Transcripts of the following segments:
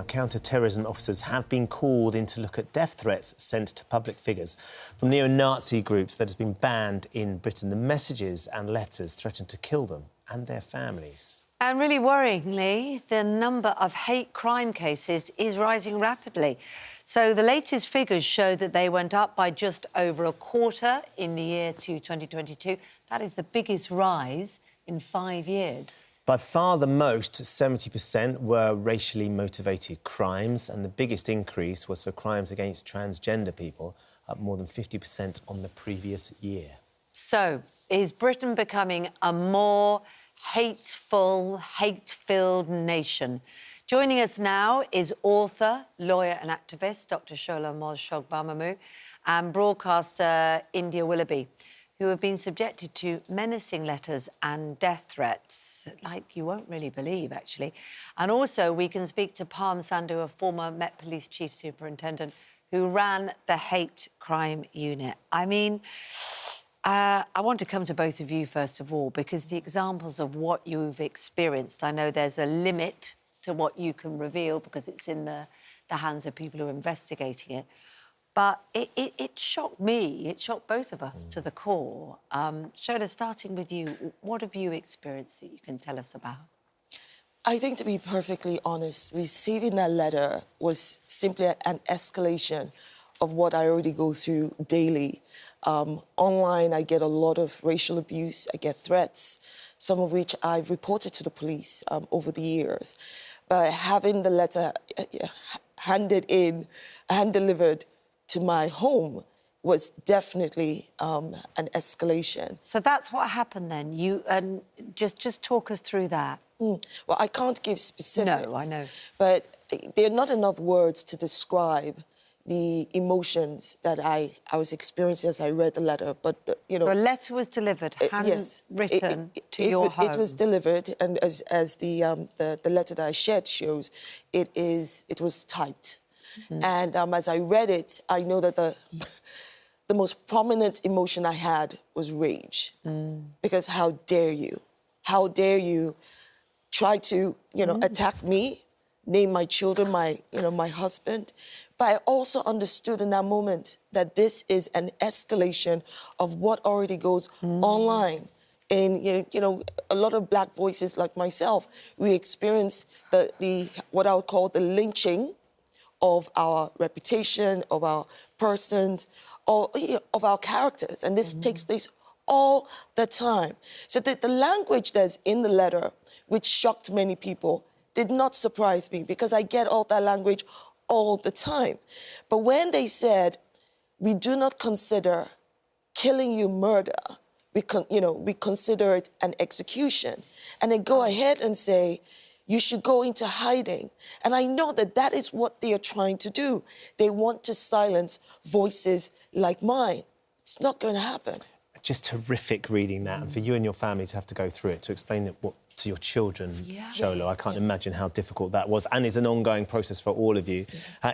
Now, counter-terrorism officers have been called in to look at death threats sent to public figures from neo-Nazi groups that has been banned in Britain. The messages and letters threaten to kill them and their families. And really worryingly, the number of hate crime cases is rising rapidly. So the latest figures show that they went up by just over a quarter in the year to 2022. That is the biggest rise in 5 years. By far the most, 70%, were racially motivated crimes, and the biggest increase was for crimes against transgender people, up more than 50% on the previous year. So, is Britain becoming a more hateful, hate-filled nation? Joining us now is author, lawyer and activist Dr. Shola Mos-Shogbamamoo and broadcaster India Willoughby, who have been subjected to menacing letters and death threats, like you won't really believe, actually. And also, we can speak to Palm Sandhu, a former Met Police Chief Superintendent who ran the hate crime unit. I mean, I want to come to both of you, first of all, because the examples of what you've experienced, I know there's a limit to what you can reveal because it's in the hands of people who are investigating it. But it shocked me, it shocked both of us to the core. Shola, starting with you, what have you experienced that you can tell us about? I think, to be perfectly honest, receiving that letter was simply an escalation of what I already go through daily. Online, I get a lot of racial abuse, I get threats, some of which I've reported to the police over the years. But having the letter hand-delivered to my home was definitely an escalation. So that's what happened then. You just talk us through that. Well, I can't give specifics. No, I know. But there are not enough words to describe the emotions that I was experiencing as I read the letter. But you know, so a letter was delivered, handwritten to your home. It was delivered, and as the letter that I shared shows, it was typed. Mm-hmm. And as I read it, I know that the most prominent emotion I had was rage. Because how dare you? How dare you try to, attack me, name my children, my husband? But I also understood in that moment that this is an escalation of what already goes online. And, a lot of Black voices like myself, we experience the what I would call the lynching of our reputation, of our persons, or of our characters. And this takes place all the time. So the language that's in the letter, which shocked many people, did not surprise me because I get all that language all the time. But when they said, we do not consider killing you murder, we consider it an execution. And they go ahead and say, you should go into hiding. And I know that that is what they are trying to do. They want to silence voices like mine. It's not going to happen. Just terrific reading that, and for you and your family to have to go through it, to explain it to your children, Shola. I can't imagine how difficult that was, and it's an ongoing process for all of you.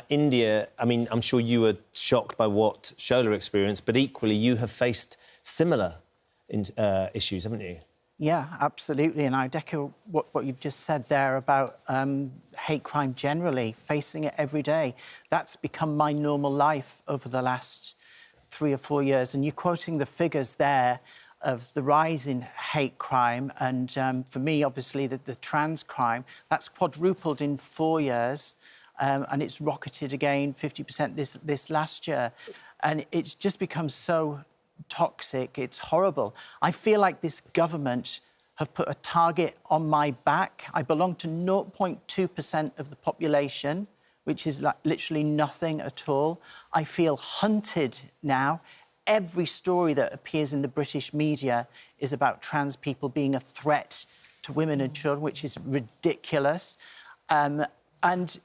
India, I mean, I'm sure you were shocked by what Shola experienced, but equally you have faced similar issues, haven't you? Yeah, absolutely, and I'd echo what you've just said there about hate crime generally, facing it every day. That's become my normal life over the last 3 or 4 years, and you're quoting the figures there of the rise in hate crime, and for me, obviously, the trans crime, that's quadrupled in 4 years, and it's rocketed again 50% this last year, and it's just become so toxic, it's horrible. I feel like this government have put a target on my back. I belong to 0.2% of the population, which is like literally nothing at all. I feel hunted now. Every story that appears in the British media is about trans people being a threat to women and children, which is ridiculous. And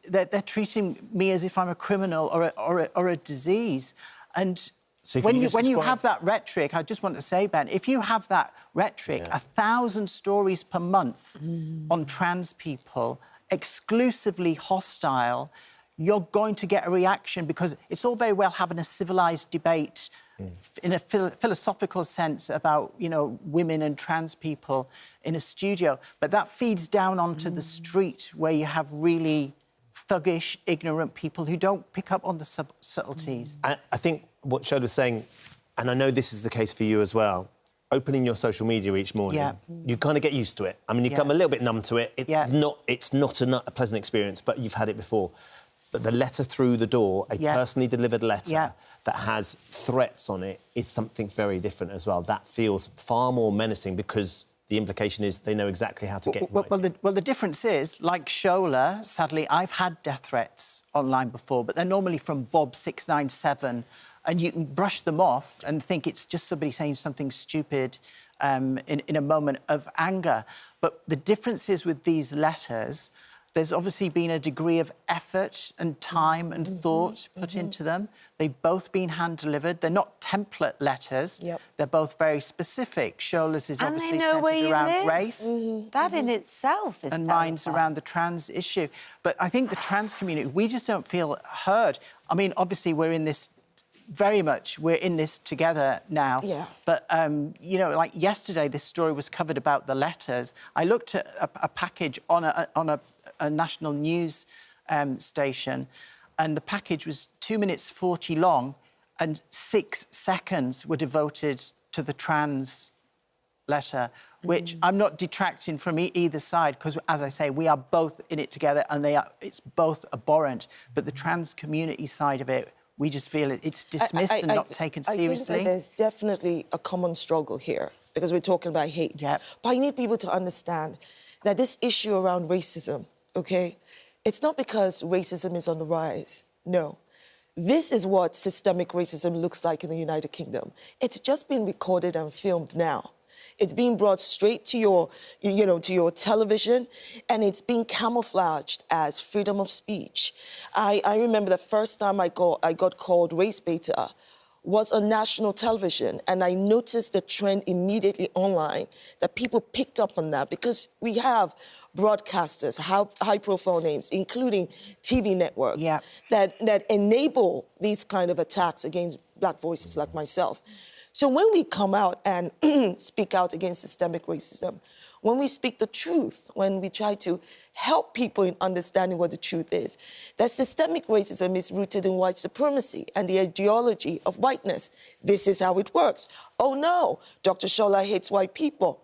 they're treating me as if I'm a criminal or a disease. And so when you have that rhetoric, I just want to say, Ben, if you have that rhetoric, 1,000 stories per month on trans people, exclusively hostile, you're going to get a reaction, because it's all very well having a civilised debate in a philosophical sense about, women and trans people in a studio, but that feeds down onto the street where you have really thuggish, ignorant people who don't pick up on the subtleties. I think what Shephard was saying, and I know this is the case for you as well, opening your social media each morning, you kind of get used to it. I mean, you become a little bit numb to it. It's not a pleasant experience, but you've had it before. But the letter through the door, a personally delivered letter that has threats on it, is something very different as well. That feels far more menacing because the implication is they know exactly how to get you. Well, the difference is, like Shola, sadly, I've had death threats online before, but they're normally from Bob697, and you can brush them off and think it's just somebody saying something stupid in a moment of anger. But the difference is with these letters, there's obviously been a degree of effort and time and thought put into them. They've both been hand-delivered. They're not template letters. They're both very specific. Shola's is obviously centred around race. That in itself is and mine's around the trans issue. But I think the trans community, we just don't feel heard. I mean, obviously, we're in this together now. But, you know, like yesterday, this story was covered about the letters. I looked at a package on a national news station, and the package was 2 minutes 40 long, and 6 seconds were devoted to the trans letter, which I'm not detracting from either side, because, as I say, we are both in it together, and it's both abhorrent. But the trans community side of it, we just feel it's dismissed and not taken seriously. I think that there's definitely a common struggle here, because we're talking about hate. But I need people to understand that this issue around racism, OK, it's not because racism is on the rise. No. This is what systemic racism looks like in the United Kingdom. It's just been recorded and filmed now. It's being brought straight to your, to your television, and it's being camouflaged as freedom of speech. I remember the first time I got called race beta was on national television, and I noticed the trend immediately online that people picked up on that, because we have broadcasters, high-profile names, including TV networks, that enable these kind of attacks against black voices like myself. So when we come out and speak out against systemic racism, when we speak the truth, when we try to help people in understanding what the truth is, that systemic racism is rooted in white supremacy and the ideology of whiteness. This is how it works. Oh, no, Dr. Shola hates white people.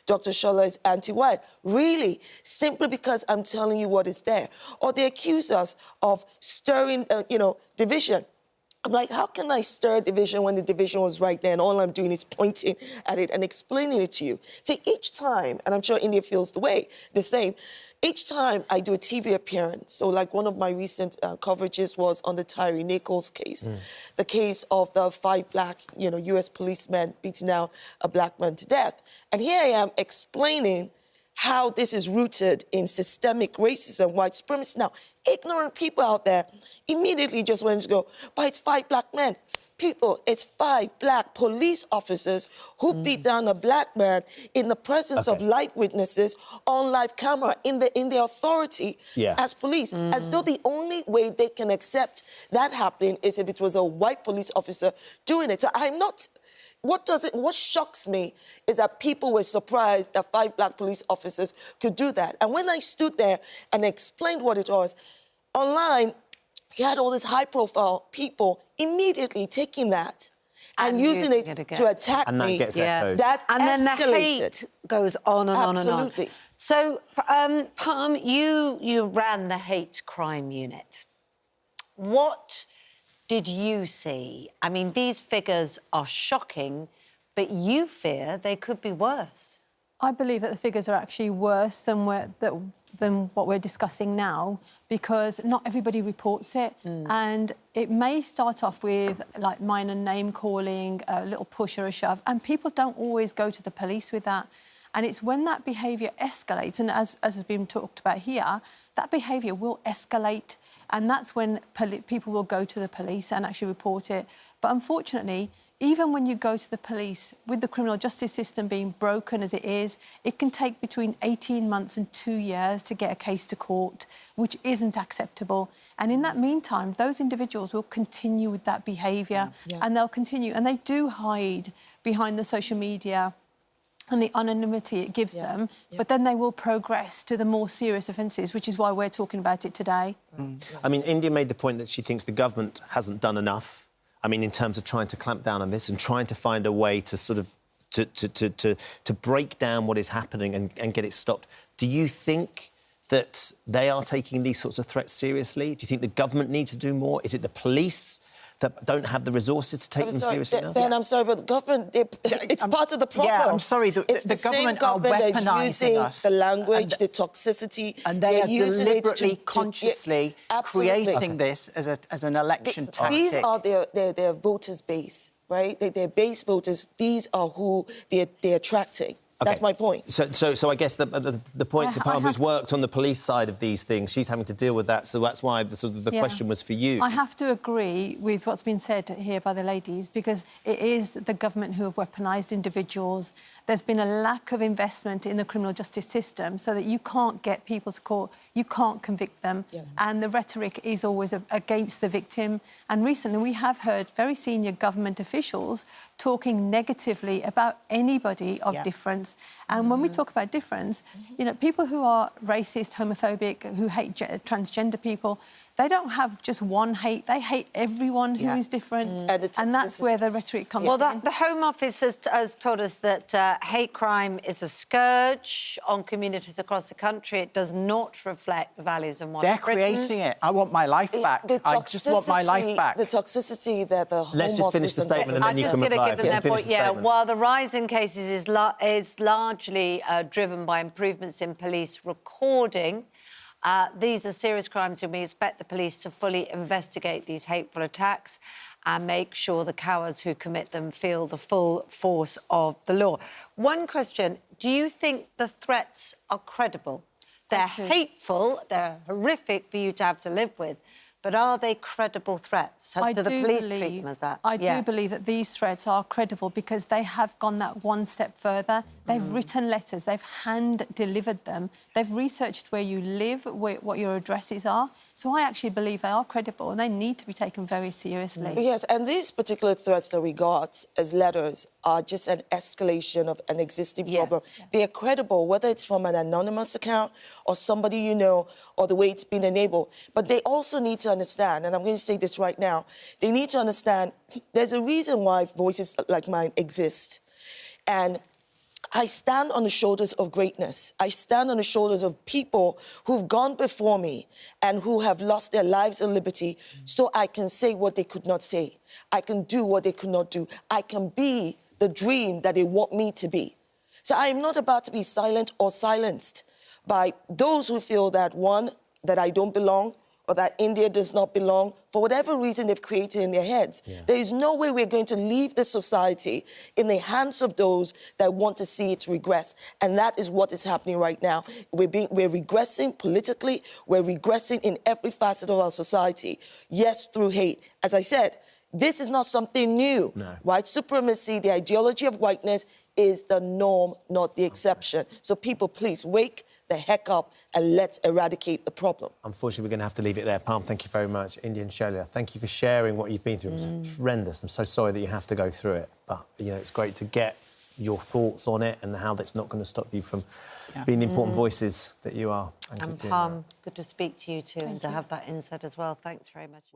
Dr. Shola is anti-white. Really? Simply because I'm telling you what is there. Or they accuse us of stirring, division. I'm like, how can I stir division when the division was right there and all I'm doing is pointing at it and explaining it to you? See, each time, and I'm sure India feels the same, each time I do a TV appearance, so like one of my recent coverages was on the Tyree Nichols case, the case of the 5 black, US policemen beating out a black man to death. And here I am explaining how this is rooted in systemic racism, white supremacy. Now, ignorant people out there immediately just went to go, but it's 5 black men. People, it's 5 black police officers who beat down a black man in the presence of live witnesses on live camera in the authority as police. As though the only way they can accept that happening is if it was a white police officer doing it. So I'm not... What shocks me is that people were surprised that 5 black police officers could do that. And when I stood there and explained what it was, online, you had all these high-profile people immediately taking that and using it to attack me. And that gets echoed. That and then the hate goes on and on and on. Absolutely. So, Palm, you ran the hate crime unit. What did you see? I mean, these figures are shocking, but you fear they could be worse. I believe that the figures are actually worse than what we're discussing now, because not everybody reports it, and it may start off with like minor name calling, a little push or a shove, and people don't always go to the police with that. And it's when that behaviour escalates, and as has been talked about here, that behaviour will escalate, and that's when people will go to the police and actually report it. But unfortunately, even when you go to the police, with the criminal justice system being broken as it is, it can take between 18 months and 2 years to get a case to court, which isn't acceptable. And in that meantime, those individuals will continue with that behaviour, and they'll continue. And they do hide behind the social media and the anonymity it gives them, but then they will progress to the more serious offences, which is why we're talking about it today. I mean, India made the point that she thinks the government hasn't done enough. I mean, in terms of trying to clamp down on this and trying to find a way to sort of to break down what is happening and get it stopped. Do you think that they are taking these sorts of threats seriously? Do you think the government needs to do more? Is it the police that don't have the resources to take them seriously enough? Ben, I'm sorry, but the government, it's part of the problem. Yeah, I'm sorry. The same government government are that's weaponising using us. the language, the toxicity. And they are using deliberately, consciously creating this as an election tactic. These are their voters' base, right? Their base voters. These are who they're attracting. Okay. That's my point. So I guess the point to Palm, who's worked on the police side of these things, she's having to deal with that. So that's why the question was for you. I have to agree with what's been said here by the ladies, because it is the government who have weaponised individuals. There's been a lack of investment in the criminal justice system so that you can't get people to court, you can't convict them, and the rhetoric is always against the victim. And recently we have heard very senior government officials talking negatively about anybody of difference. And when we talk about difference, you know, people who are racist, homophobic, who hate transgender people, they don't have just one hate. They hate everyone who is different. And that's where the rhetoric comes in. Well, the Home Office has told us that hate crime is a scourge on communities across the country. It does not reflect the values and modern They're creating it. I want my life back. I just want my life back. The toxicity that the Home Office... Let's just finish the statement and then you can reply. I'm just going to give them their point. Yeah, while the rise in cases is largely driven by improvements in police recording, these are serious crimes and we expect the police to fully investigate these hateful attacks and make sure the cowards who commit them feel the full force of the law. One question, do you think the threats are credible? They're hateful, they're horrific for you to have to live with, but are they credible threats? Do the police treat them as that? I do believe that these threats are credible because they have gone that one step further. They've written letters, they've hand-delivered them, they've researched where you live, what your addresses are. So I actually believe they are credible and they need to be taken very seriously. Yes, and these particular threats that we got as letters are just an escalation of an existing problem. They are credible, whether it's from an anonymous account or somebody you know, or the way it's been enabled. But they also need to understand, and I'm going to say this right now, they need to understand there's a reason why voices like mine exist. And I stand on the shoulders of greatness. I stand on the shoulders of people who've gone before me and who have lost their lives and liberty so I can say what they could not say. I can do what they could not do. I can be the dream that they want me to be. So I am not about to be silent or silenced by those who feel that, one, that I don't belong, or that India does not belong, for whatever reason they've created in their heads. There is no way we're going to leave the society in the hands of those that want to see it regress. And that is what is happening right now. We're regressing politically, we're regressing in every facet of our society. Yes, through hate. As I said, this is not something new. White supremacy, the ideology of whiteness, is the norm, not the exception. So people, please wake the heck up and let's eradicate the problem. Unfortunately, we're going to have to leave it there. Palm, thank you very much. India and Shola, thank you for sharing what you've been through. It was horrendous. I'm so sorry that you have to go through it. But, you know, it's great to get your thoughts on it and how that's not going to stop you from being the important voices that you are. And Palm, good to speak to you too and to have that insight as well. Thanks very much.